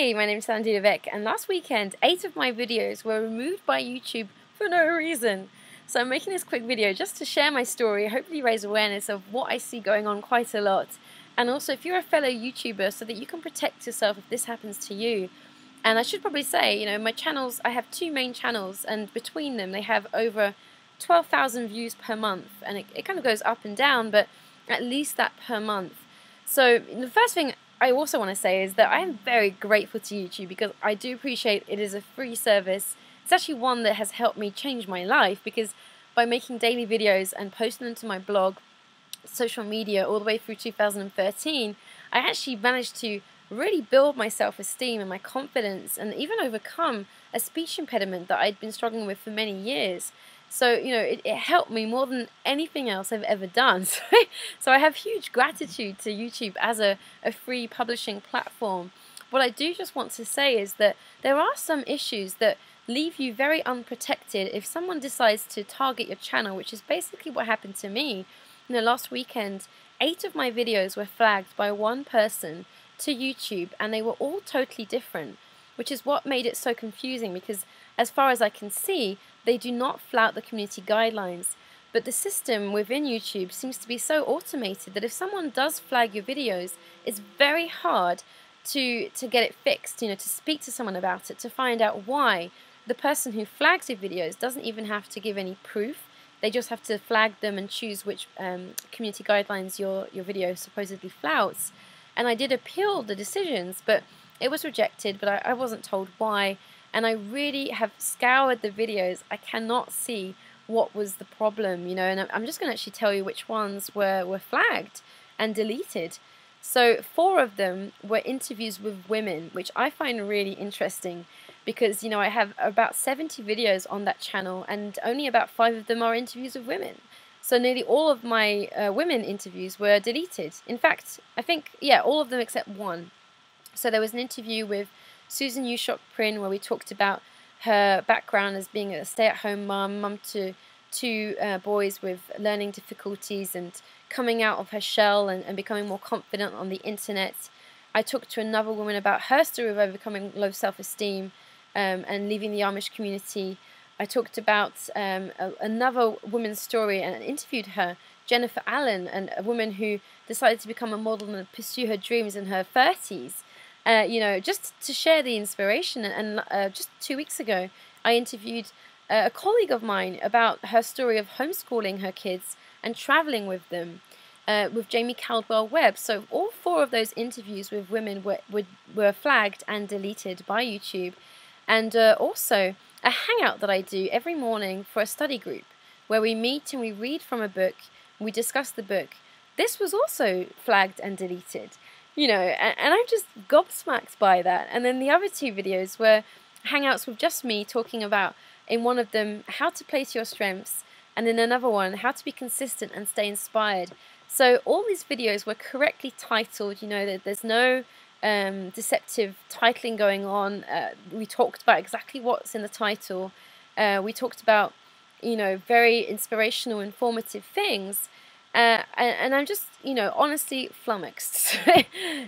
Hey, my name is Sandy Levesque, and last weekend 8 of my videos were removed by YouTube for no reason. So I'm making this quick video just to share my story, hopefully raise awareness of what I see going on quite a lot, and also if you're a fellow YouTuber so that you can protect yourself if this happens to you. And I should probably say, my channels, I have 2 main channels, and between them they have over 12,000 views per month, and it kind of goes up and down, but at least that per month. So the first thing I also want to say is that I am very grateful to YouTube because I do appreciate it is a free service. It's actually one that has helped me change my life, because by making daily videos and posting them to my blog, social media all the way through 2013, I actually managed to really build my self-esteem and my confidence, and even overcome a speech impediment that I'd been struggling with for many years. So, it helped me more than anything else I've ever done. So I have huge gratitude to YouTube as a free publishing platform. What I do just want to say is that there are some issues that leave you very unprotected if someone decides to target your channel, which is basically what happened to me. Last weekend, 8 of my videos were flagged by one person to YouTube, and they were all totally different, which is what made it so confusing, because as far as I can see, they do not flout the community guidelines. But the system within YouTube seems to be so automated that if someone does flag your videos, it's very hard to get it fixed, to speak to someone about it, to find out why. The person who flags your videos doesn't even have to give any proof. They just have to flag them and choose which community guidelines your video supposedly flouts. And I did appeal the decisions, but it was rejected, but I wasn't told why. And I really have scoured the videos. I cannot see what was the problem, and I'm just going to actually tell you which ones were flagged and deleted. So 4 of them were interviews with women, which I find really interesting, because I have about 70 videos on that channel, and only about 5 of them are interviews with women. So nearly all of my women interviews were deleted. In fact, I think, yeah, all of them except one. So there was an interview with Susan Yushok Prin where we talked about her background as being a stay-at-home mum to 2 boys with learning difficulties, and coming out of her shell and becoming more confident on the internet. I talked to another woman about her story of overcoming low self-esteem and leaving the Amish community. I talked about another woman's story and interviewed her, Jennifer Allen, and a woman who decided to become a model and pursue her dreams in her 30s. Just to share the inspiration. And just 2 weeks ago, I interviewed a colleague of mine about her story of homeschooling her kids and traveling with them, with Jamie Caldwell Webb. So all 4 of those interviews with women were flagged and deleted by YouTube. And also a hangout that I do every morning for a study group, where we meet and we read from a book, we discuss the book. This was also flagged and deleted. And I'm just gobsmacked by that. And then the other 2 videos were hangouts with just me talking about, in one of them, how to play to your strengths, and in another one, how to be consistent and stay inspired. So all these videos were correctly titled, that there's no deceptive titling going on. We talked about exactly what's in the title. We talked about, very inspirational, informative things. And I'm just, honestly flummoxed.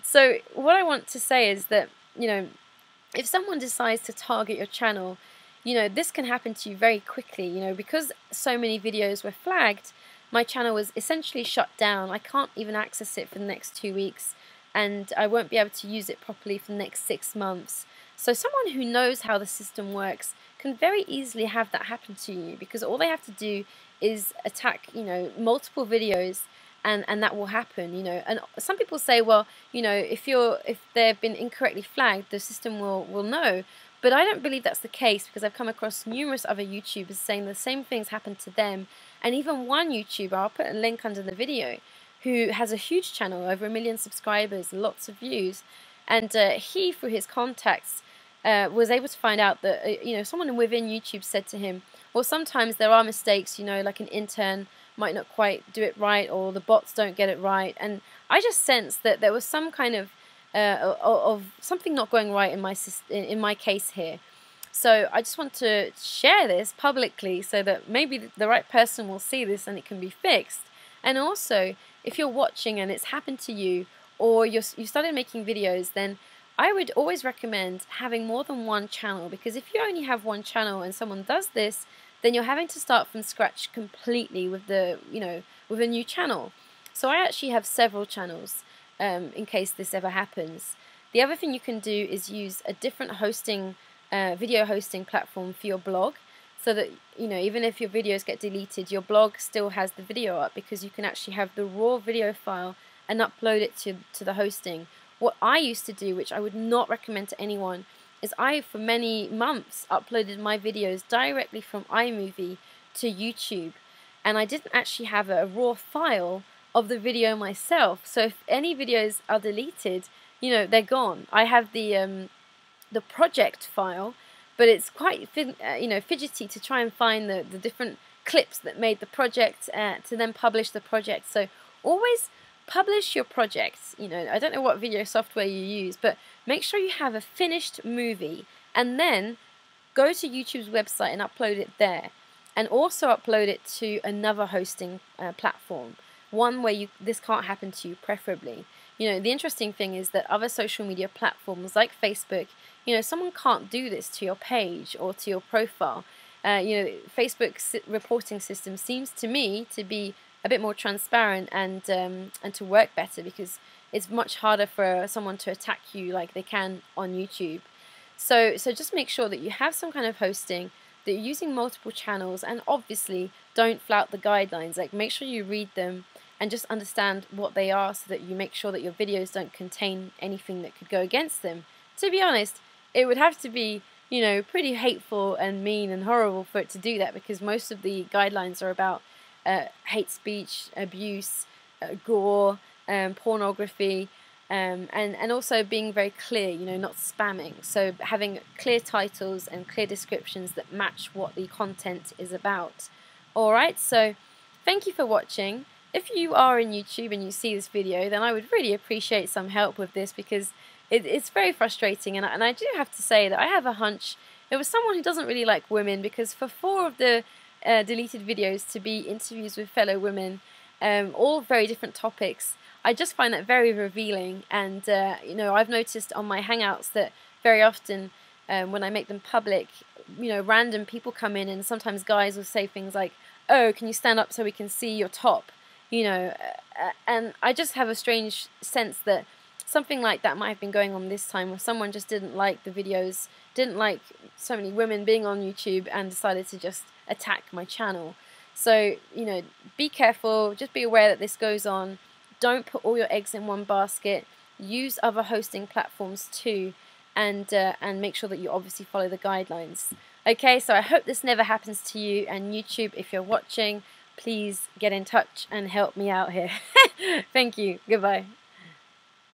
So what I want to say is that, if someone decides to target your channel, this can happen to you very quickly. Because so many videos were flagged, my channel was essentially shut down. I can't even access it for the next 2 weeks, and I won't be able to use it properly for the next 6 months. So someone who knows how the system works can very easily have that happen to you, because all they have to do is attack, multiple videos, and that will happen, And some people say, well, if they've been incorrectly flagged, the system will know. But I don't believe that's the case, because I've come across numerous other YouTubers saying the same things happened to them. And even one YouTuber, I'll put a link under the video, who has a huge channel, over 1 million subscribers, lots of views, and he, through his contacts, was able to find out that someone within YouTube said to him, well, sometimes there are mistakes, like an intern might not quite do it right, or the bots don't get it right. And I just sensed that there was some kind of something not going right in my case here. So I just want to share this publicly so that maybe the right person will see this and it can be fixed. And also, if you're watching and it's happened to you, or you started making videos, then I would always recommend having more than one channel, because if you only have one channel and someone does this, then you're having to start from scratch completely with with a new channel. So I actually have several channels in case this ever happens. The other thing you can do is use a different video hosting platform for your blog, so that even if your videos get deleted, your blog still has the video up, because you can actually have the raw video file and upload it to the hosting. What I used to do, which I would not recommend to anyone, is I for many months uploaded my videos directly from iMovie to YouTube, and I didn't actually have a raw file of the video myself. So if any videos are deleted, they're gone. I have the project file, but it's quite fidgety to try and find the different clips that made the project to then publish the project. So always publish your projects. I don't know what video software you use, but make sure you have a finished movie, and then go to YouTube's website and upload it there, and also upload it to another hosting platform, one where this can't happen to you, preferably. The interesting thing is that other social media platforms like Facebook, someone can't do this to your page or to your profile. Facebook's reporting system seems to me to be a bit more transparent and to work better, because it's much harder for someone to attack you like they can on YouTube. So just make sure that you have some kind of hosting, that you're using multiple channels, and obviously don't flout the guidelines. Like, make sure you read them and just understand what they are, so that you make sure that your videos don't contain anything that could go against them. To be honest, it would have to be pretty hateful and mean and horrible for it to do that, because most of the guidelines are about hate speech, abuse, gore, pornography, and also being very clear, not spamming. So having clear titles and clear descriptions that match what the content is about. Alright, so thank you for watching. If you are in YouTube and you see this video, then I would really appreciate some help with this, because it's very frustrating, and I do have to say that I have a hunch it was someone who doesn't really like women, because for 4 of the deleted videos to be interviews with fellow women, all very different topics, I just find that very revealing. And I've noticed on my Hangouts that very often when I make them public, random people come in, and sometimes guys will say things like, "Oh, can you stand up so we can see your top?" And I just have a strange sense that something like that might have been going on this time, where someone just didn't like the videos, didn't like so many women being on YouTube, and decided to just attack my channel. So, be careful, just be aware that this goes on. Don't put all your eggs in one basket. Use other hosting platforms too, and make sure that you obviously follow the guidelines. Okay, so I hope this never happens to you, and YouTube, if you're watching, please get in touch and help me out here. Thank you. Goodbye.